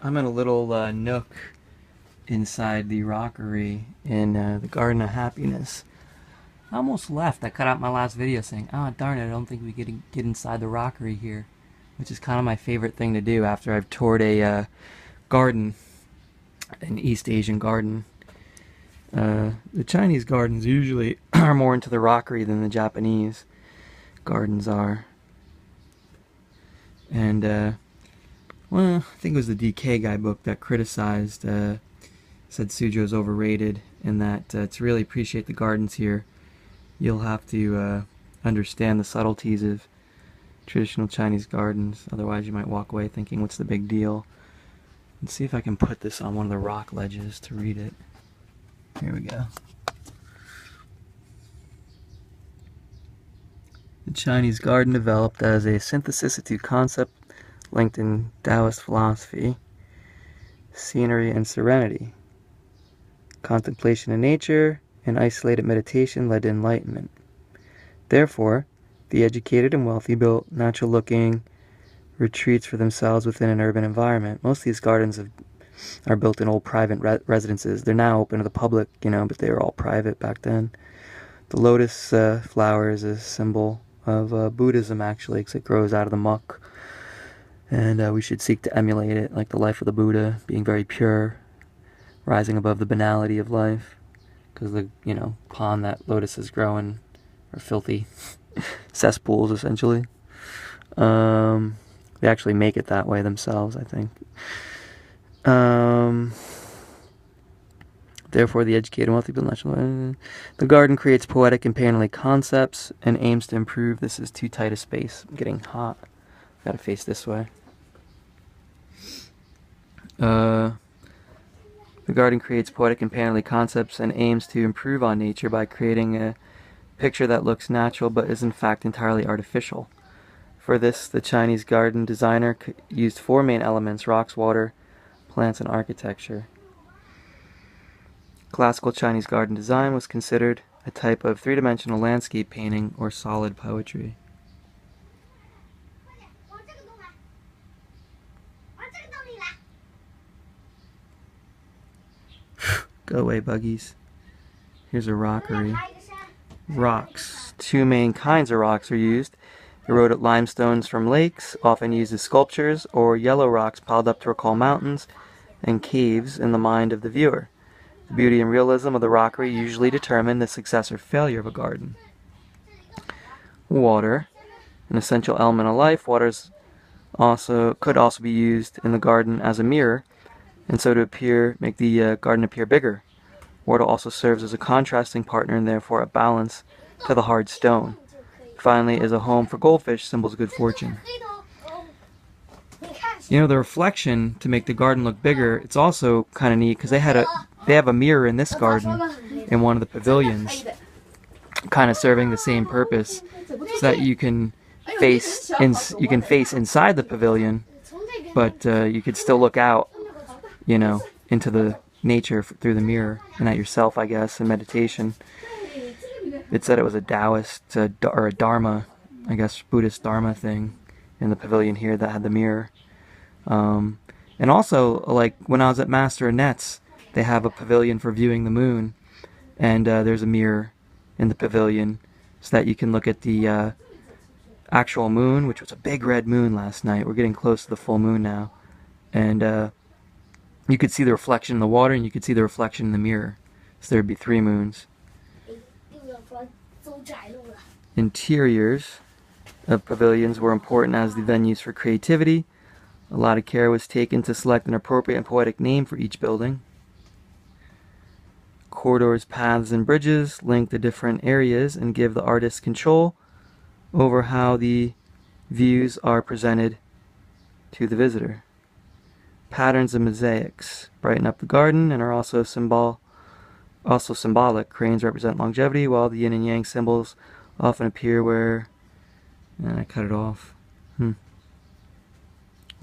I'm in a little nook inside the rockery in the Garden of Happiness. I almost left. I cut out my last video saying, "Ah, darn it, I don't think we get inside the rockery here," which is kind of my favorite thing to do after I've toured a garden, an East Asian garden. The Chinese gardens usually are more into the rockery than the Japanese gardens are. And well, I think it was the DK guy book that criticized, said Suzhou's overrated, and that to really appreciate the gardens here, you'll have to understand the subtleties of traditional Chinese gardens. Otherwise, you might walk away thinking, what's the big deal? Let's see if I can put this on one of the rock ledges to read it. Here we go. The Chinese garden developed as a synthesis of two concepts linked in Taoist philosophy: scenery and serenity. Contemplation of nature and isolated meditation led to enlightenment. Therefore, the educated and wealthy built natural-looking retreats for themselves within an urban environment. Most of these gardens are built in old private residences. They're now open to the public, but they were all private back then. The lotus flower is a symbol of Buddhism, actually, because it grows out of the muck. And we should seek to emulate it, like the life of the Buddha, being very pure, rising above the banality of life. Because the, pond that lotuses grow in are filthy cesspools, essentially. They actually make it that way themselves, I think. Therefore, the educated and wealthy build national. The garden creates poetic and painterly concepts and aims to improve. This is too tight a space. I'm getting hot. Gotta face this way. The garden creates poetic and painterly concepts and aims to improve on nature by creating a picture that looks natural but is in fact entirely artificial. For this, the Chinese garden designer used four main elements: rocks, water, plants, and architecture. Classical Chinese garden design was considered a type of three-dimensional landscape painting or solid poetry. Go away, buggies. Here's a rockery. Rocks. Two main kinds of rocks are used: eroded limestones from lakes, often used as sculptures, or yellow rocks piled up to recall mountains and caves in the mind of the viewer. The beauty and realism of the rockery usually determine the success or failure of a garden. Water. An essential element of life, water could also be used in the garden as a mirror, and so to make the garden appear bigger. Water also serves as a contrasting partner and therefore a balance to the hard stone. Finally, is a home for goldfish, symbols of good fortune. The reflection to make the garden look bigger, it's also kind of neat because they have a mirror in this garden in one of the pavilions, kind of serving the same purpose, so that you can face inside the pavilion, but you could still look out, into the nature through the mirror, and at yourself, I guess, in meditation. It said it was a Taoist or a Dharma, I guess, Buddhist Dharma thing in the pavilion here that had the mirror. And also, like when I was at Master Annette's, they have a pavilion for viewing the moon, and there's a mirror in the pavilion so that you can look at the actual moon, which was a big red moon last night. We're getting close to the full moon now, and you could see the reflection in the water, and you could see the reflection in the mirror. So there'd be three moons. Interiors of pavilions were important as the venues for creativity. A lot of care was taken to select an appropriate and poetic name for each building. Corridors, paths, and bridges link the different areas and give the artist control over how the views are presented to the visitor. Patterns of mosaics brighten up the garden and are also symbolic. Cranes represent longevity, while the yin and yang symbols often appear where... I cut it off. What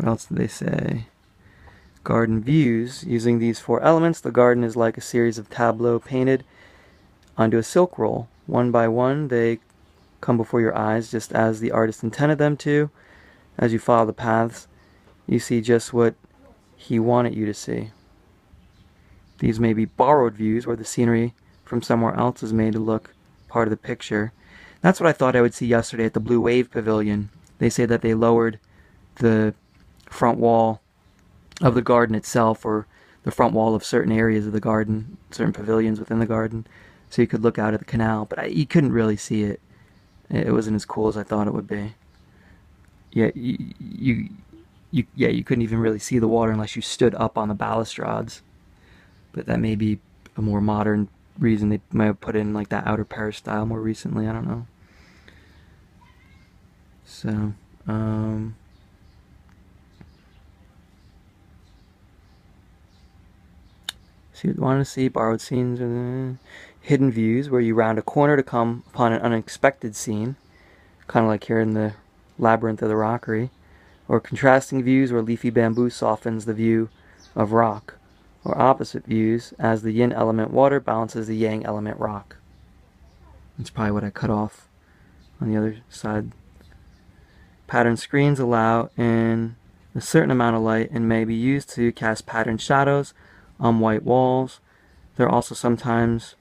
else did they say? Garden views. Using these four elements, the garden is like a series of tableaux painted onto a silk roll. One by one, they come before your eyes just as the artist intended them to. As you follow the paths, you see just what he wanted you to see. These may be borrowed views where the scenery from somewhere else is made to look part of the picture. That's what I thought I would see yesterday at the Blue Wave Pavilion. They say that they lowered the front wall of the garden itself, or the front wall of certain areas of the garden, certain pavilions within the garden, so you could look out at the canal, but you couldn't really see it. It wasn't as cool as I thought it would be. Yeah, you couldn't even really see the water unless you stood up on the balustrades. But that may be a more modern reason. They might have put in like that outer peristyle more recently. I don't know. So, see what you want to see. Borrowed scenes, hidden views, where you round a corner to come upon an unexpected scene, kind of like here in the labyrinth of the rockery. Or contrasting views where leafy bamboo softens the view of rock. Or opposite views as the yin element water balances the yang element rock. That's probably what I cut off on the other side. Pattern screens allow in a certain amount of light and may be used to cast pattern shadows on white walls. They're also sometimes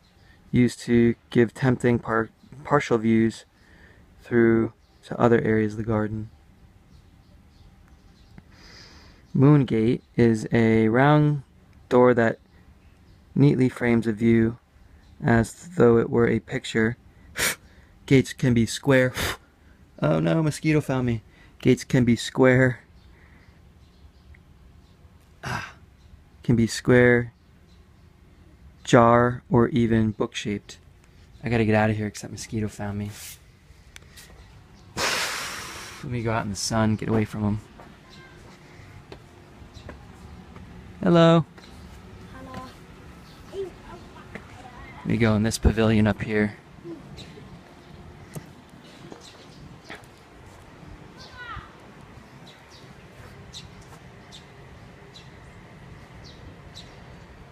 used to give tempting partial views through to other areas of the garden. Moongate is a round door that neatly frames a view as though it were a picture. Gates can be square. Oh no, mosquito found me. Gates can be square. Can be square, jar, or even book-shaped. I gotta get out of here because that mosquito found me. Let me go out in the sun, get away from him. Hello. Let me go in this pavilion up here.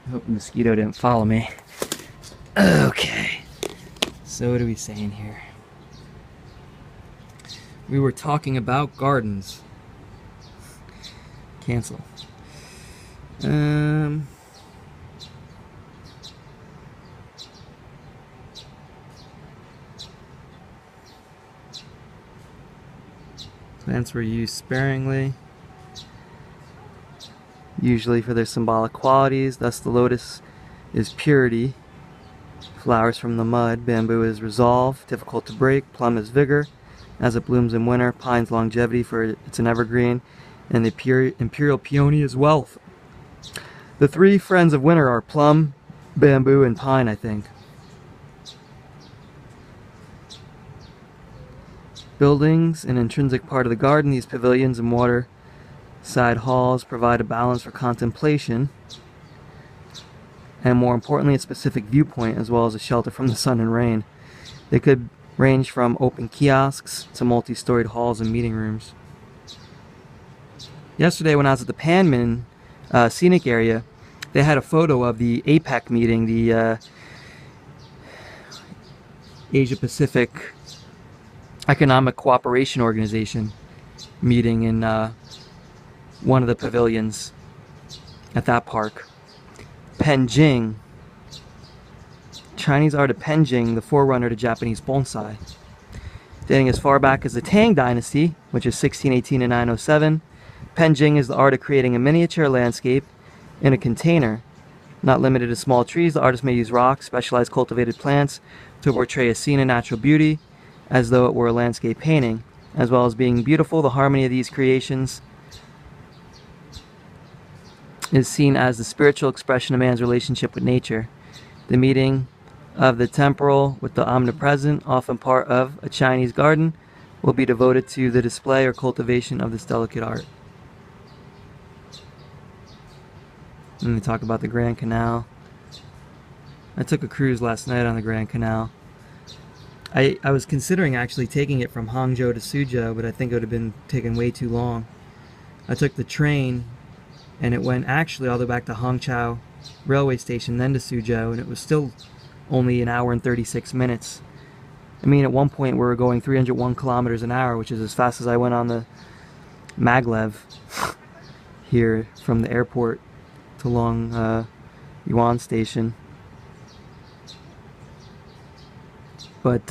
I hope the mosquito didn't follow me. Okay. So what are we saying here? We were talking about gardens. Cancel. Plants were used sparingly, usually for their symbolic qualities. Thus the lotus is purity, flowers from the mud, bamboo is resolve, difficult to break, plum is vigor, as it blooms in winter, pine's longevity, for it's an evergreen, and the imperial peony is wealth. The three friends of winter are plum, bamboo, and pine, I think. Buildings, an intrinsic part of the garden, these pavilions and waterside halls provide a balance for contemplation, and more importantly, a specific viewpoint, as well as a shelter from the sun and rain. They could range from open kiosks to multi-storied halls and meeting rooms. Yesterday when I was at the Panmin scenic area, they had a photo of the APEC meeting, the Asia-Pacific Economic Cooperation Organization meeting in one of the pavilions at that park. Penjing. Chinese art of Penjing, the forerunner to Japanese bonsai. Dating as far back as the Tang Dynasty, which is 1618 to 907, Penjing is the art of creating a miniature landscape in a container. Not limited to small trees, the artist may use rocks, specialized cultivated plants to portray a scene of natural beauty, as though it were a landscape painting. As well as being beautiful, the harmony of these creations is seen as the spiritual expression of man's relationship with nature. The meeting of the temporal with the omnipresent, often part of a Chinese garden, will be devoted to the display or cultivation of this delicate art. And they talk about the Grand Canal. I took a cruise last night on the Grand Canal. I was considering actually taking it from Hangzhou to Suzhou, but I think it would have been taking way too long. I took the train, and it went actually all the way back to Hangzhou railway station, then to Suzhou, and it was still only an hour and 36 minutes. I mean, at one point we were going 301 kilometers an hour, which is as fast as I went on the maglev. here from the airport to Long Yuan station. But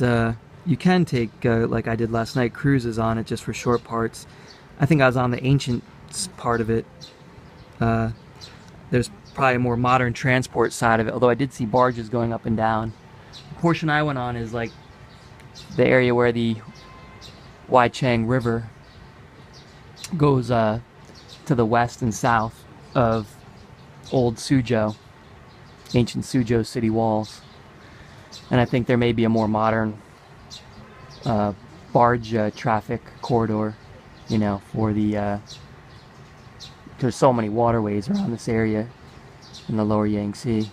you can take, like I did last night, cruises on it just for short parts. I think I was on the ancient part of it. There's probably a more modern transport side of it, although I did see barges going up and down. The portion I went on is like the area where the Waichang River goes to the west and south of old Suzhou, ancient Suzhou city walls. And I think there may be a more modern barge traffic corridor, you know, for the there's so many waterways around this area in the lower Yangtze.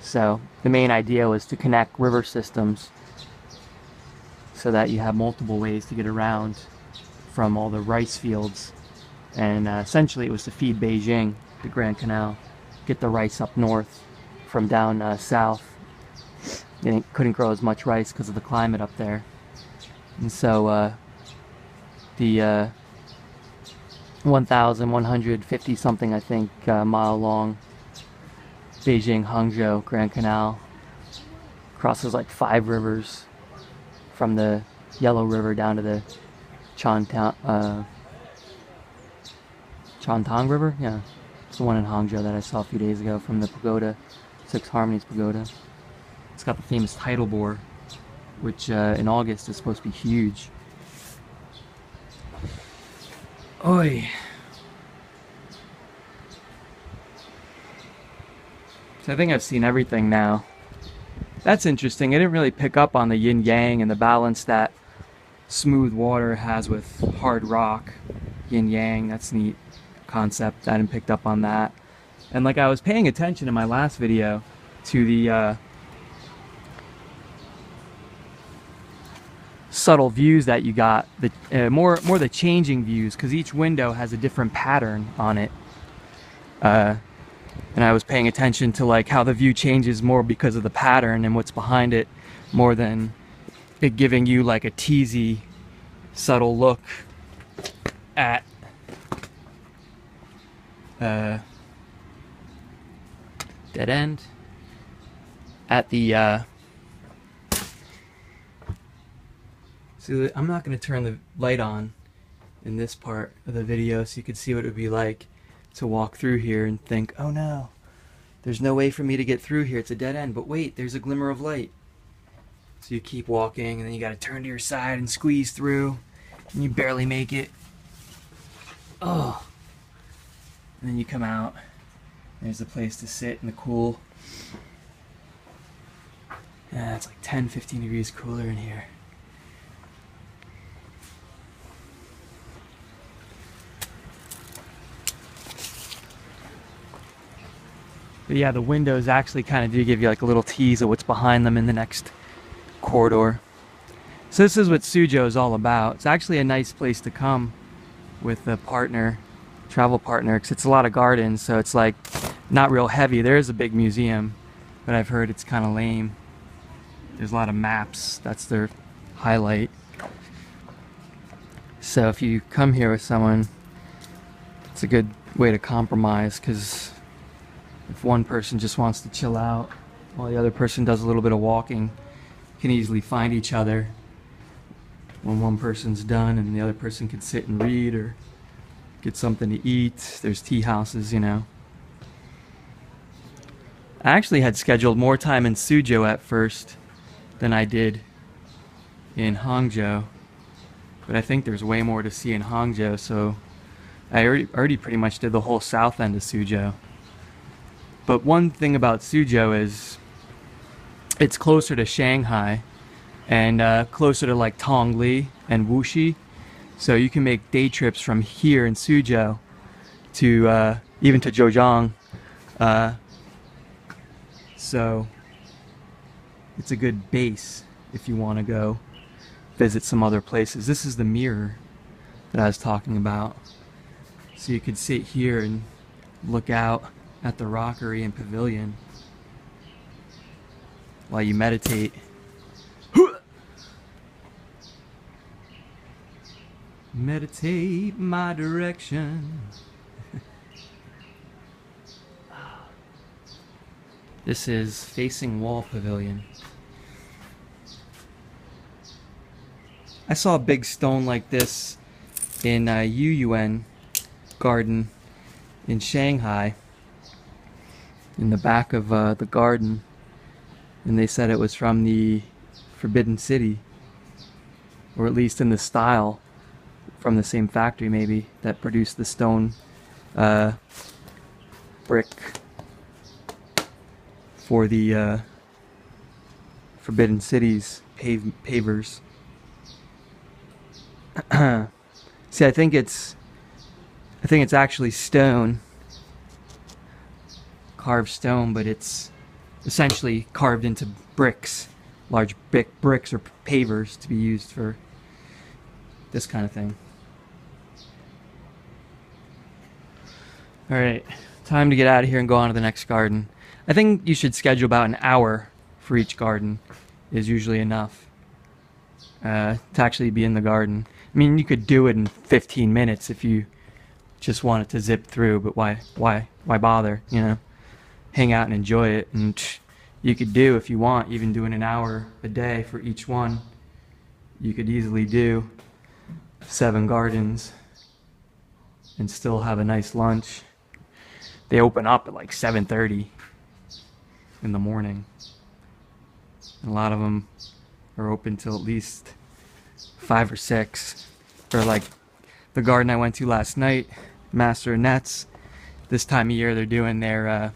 So the main idea was to connect river systems so that you have multiple ways to get around from all the rice fields. And essentially it was to feed Beijing, the Grand Canal, get the rice up north from down south. They couldn't grow as much rice because of the climate up there. And so the 1,150 something, I think, mile long Beijing-Hangzhou Grand Canal crosses like 5 rivers from the Yellow River down to the Chantang River? Yeah, it's the one in Hangzhou that I saw a few days ago from the pagoda, Six Harmonies Pagoda. It's got the famous tidal bore, which in August is supposed to be huge. Oi! So I think I've seen everything now. That's interesting. I didn't really pick up on the yin-yang and the balance that smooth water has with hard rock. Yin-yang, that's a neat concept. I didn't pick up on that. And like I was paying attention in my last video to the subtle views that you got, the more the changing views, because each window has a different pattern on it. And I was paying attention to like how the view changes more because of the pattern and what's behind it, more than it giving you like a teasy, subtle look at dead end at the so I'm not going to turn the light on in this part of the video so you can see what it would be like to walk through here and think, oh no, there's no way for me to get through here, it's a dead end. But wait, there's a glimmer of light. So you keep walking, and then you got to turn to your side and squeeze through, and you barely make it. Oh, and then you come out. There's a place to sit in the cool. Yeah, it's like 10-15 degrees cooler in here. But yeah, the windows actually kind of do give you like a little tease of what's behind them in the next corridor. So this is what Suzhou is all about. It's actually a nice place to come with a partner, travel partner, because it's a lot of gardens, so it's like not real heavy. There is a big museum, but I've heard it's kind of lame. There's a lot of maps. That's their highlight. So if you come here with someone, it's a good way to compromise, because if one person just wants to chill out while the other person does a little bit of walking, you can easily find each other when one person's done, and the other person can sit and read or get something to eat. There's tea houses, you know. I actually had scheduled more time in Suzhou at first than I did in Hangzhou, but I think there's way more to see in Hangzhou, so I already pretty much did the whole south end of Suzhou. But one thing about Suzhou is it's closer to Shanghai and closer to like Tongli and Wuxi. So you can make day trips from here in Suzhou to even to Zhejiang. So it's a good base if you want to go visit some other places. This is the mirror that I was talking about. So you could sit here and look out at the rockery and pavilion while you meditate. Meditate my direction. This is facing wall pavilion. I saw a big stone like this in Yuan garden in Shanghai, in the back of the garden, and they said it was from the Forbidden City, or at least in the style, from the same factory maybe that produced the stone brick for the Forbidden City's pavers. See, I think it's actually stone, carved stone, but it's essentially carved into bricks, large bricks or pavers to be used for this kind of thing. All right, time to get out of here and go on to the next garden. I think you should schedule about an hour for each garden is usually enough to actually be in the garden. I mean, you could do it in 15 minutes if you just wanted to zip through, but why bother, you know? Hang out and enjoy it. And you could do, if you want, even doing an hour a day for each one. You could easily do 7 gardens and still have a nice lunch. They open up at like 7:30 in the morning. And a lot of them are open till at least 5 or 6. Or like the garden I went to last night, Master of Nets, this time of year they're doing their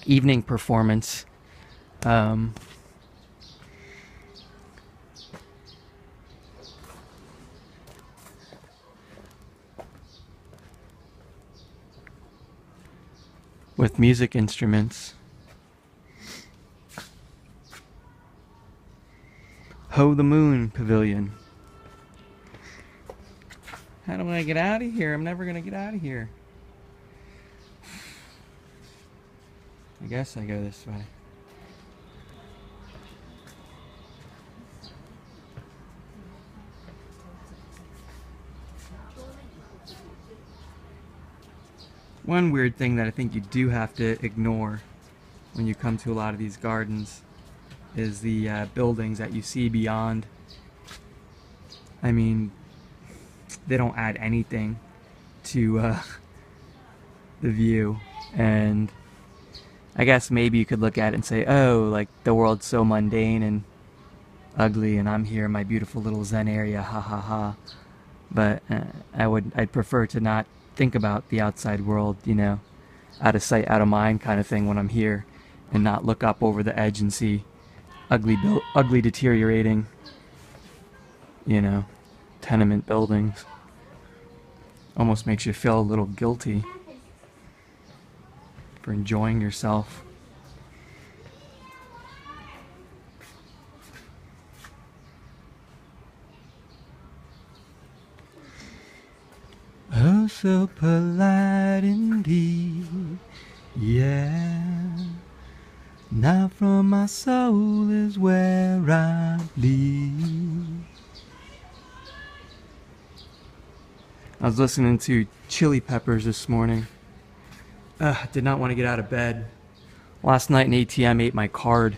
evening performance. With music instruments. Ho the Moon Pavilion. How do I get out of here? I'm never gonna get out of here. I guess I go this way. One weird thing that I think you do have to ignore when you come to a lot of these gardens is the buildings that you see beyond. I mean, they don't add anything to the view, and I guess maybe you could look at it and say, oh, like the world's so mundane and ugly and I'm here in my beautiful little Zen area, ha ha ha. But I'd prefer to not think about the outside world, you know, out of sight, out of mind kind of thing when I'm here, and not look up over the edge and see ugly deteriorating, you know, tenement buildings. Almost makes you feel a little guilty for enjoying yourself. Oh, so polite indeed, yeah. Now from my soul is where I bleed. I was listening to Chili Peppers this morning. Did not want to get out of bed. Last night an ATM ate my card.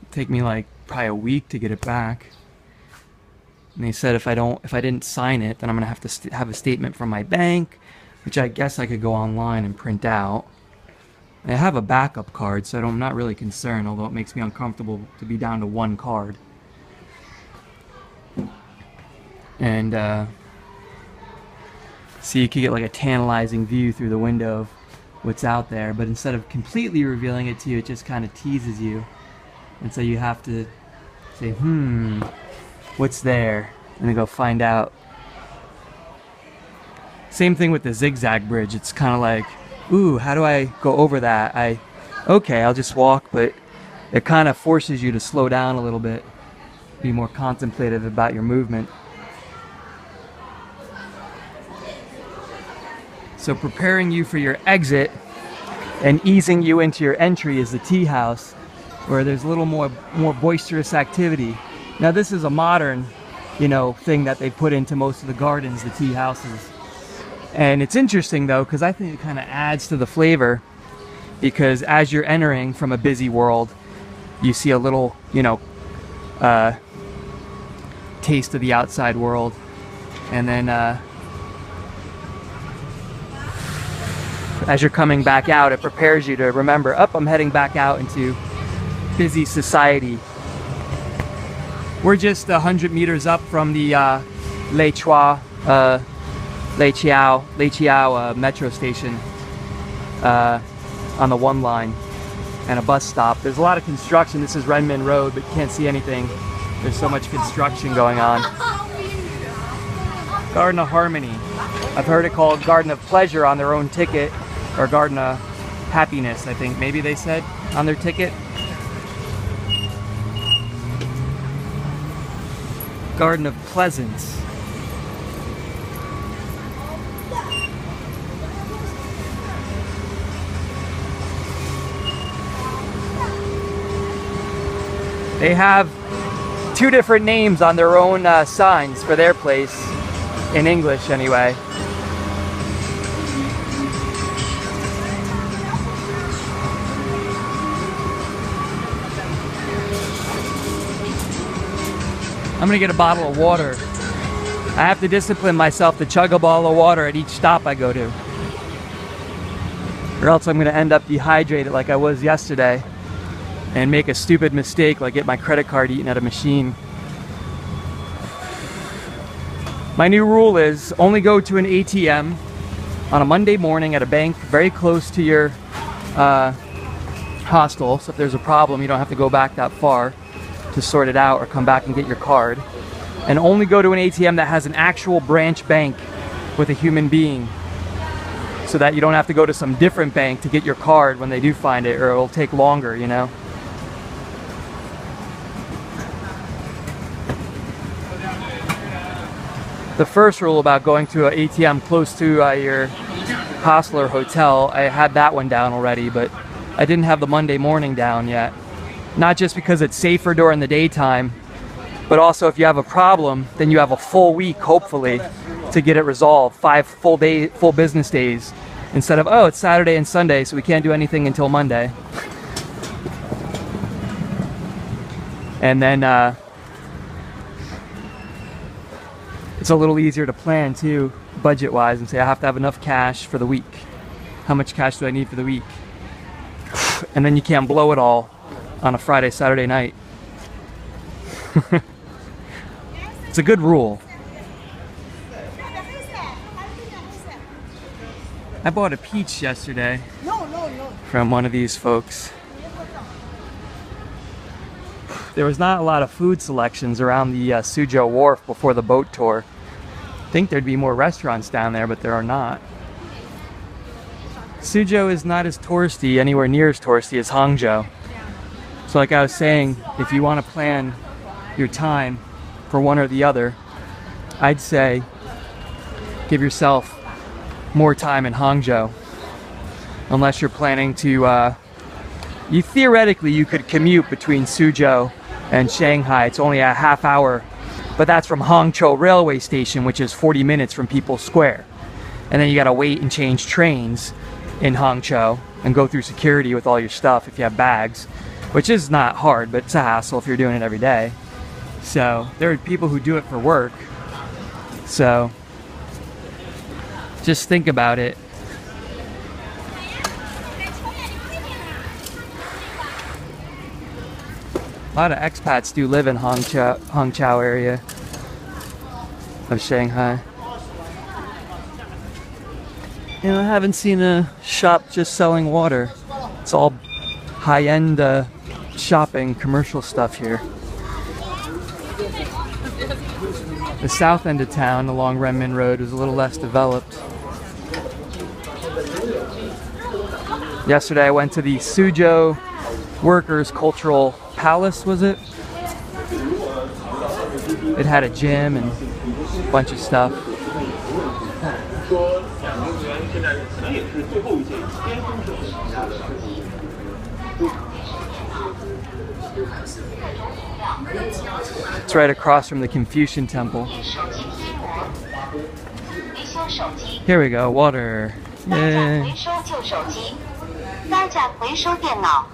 It'd take me like probably a week to get it back. And they said if I didn't sign it, then I'm gonna have to have a statement from my bank, which I guess I could go online and print out. I have a backup card, so I'm not really concerned, although it makes me uncomfortable to be down to one card. And so you could get like a tantalizing view through the window of what's out there, but instead of completely revealing it to you, it just kind of teases you. And so you have to say, what's there? And then go find out. Same thing with the zigzag bridge. It's kind of like, ooh, how do I go over that? Okay, I'll just walk, but it kind of forces you to slow down a little bit, be more contemplative about your movement. So preparing you for your exit and easing you into your entry is the tea house, where there's a little more boisterous activity. Now this is a modern, you know, thing that they put into most of the gardens, the tea houses. And it's interesting though, because I think it kind of adds to the flavor. because as you're entering from a busy world, you see a little, you know, taste of the outside world, and then as you're coming back out, it prepares you to remember, I'm heading back out into busy society. We're just 100 meters up from the Leichiao metro station on the 1 line, and a bus stop. There's a lot of construction. This is Renmin Road, but you can't see anything. There's so much construction going on. Garden of Harmony. I've heard it called Garden of Pleasure on their own ticket, or Garden of Happiness, I think maybe they said on their ticket. Garden of Pleasance. They have 2 different names on their own signs for their place, in English anyway. I'm gonna get a bottle of water. I have to discipline myself to chug a bottle of water at each stop I go to, or else I'm gonna end up dehydrated like I was yesterday and make a stupid mistake like get my credit card eaten at a machine. My new rule is only go to an ATM on a Monday morning at a bank very close to your hostel, so if there's a problem you don't have to go back that far to sort it out or come back and get your card. And only go to an ATM that has an actual branch bank with a human being, so that you don't have to go to some different bank to get your card when they do find it, or it'll take longer, you know. The first rule about going to an ATM close to your hostel or hotel, I had that one down already, but I didn't have the Monday morning down yet. Not just because it's safer during the daytime, but also if you have a problem, then you have a full week, hopefully, to get it resolved. 5 full business days, instead of, oh, it's Saturday and Sunday, so we can't do anything until Monday. And then it's a little easier to plan too, budget-wise, and say I have to have enough cash for the week. How much cash do I need for the week? And then you can't blow it all on a Friday, Saturday night. It's a good rule. I bought a peach yesterday from one of these folks. There was not a lot of food selections around the Suzhou wharf before the boat tour. I think there'd be more restaurants down there, but there are not. Suzhou is not as touristy, anywhere near as touristy as Hangzhou. So like I was saying, if you want to plan your time for one or the other, I'd say give yourself more time in Hangzhou. Unless you're planning to, theoretically you could commute between Suzhou and Shanghai. It's only a half hour, but that's from Hangzhou railway station, which is 40 minutes from People's Square. And then you gotta wait and change trains in Hangzhou and go through security with all your stuff if you have bags, which is not hard, but it's a hassle if you're doing it every day. So there are people who do it for work. So just think about it. A lot of expats do live in Hangzhou area of Shanghai. You know, I haven't seen a shop just selling water. It's all high-end shopping, commercial stuff here. The south end of town along Renmin Road is a little less developed. Yesterday I went to the Suzhou Workers' Cultural Palace, was it? It had a gym and a bunch of stuff. It's right across from the Confucian Temple. Here we go, water. Yay. 该站回收电脑。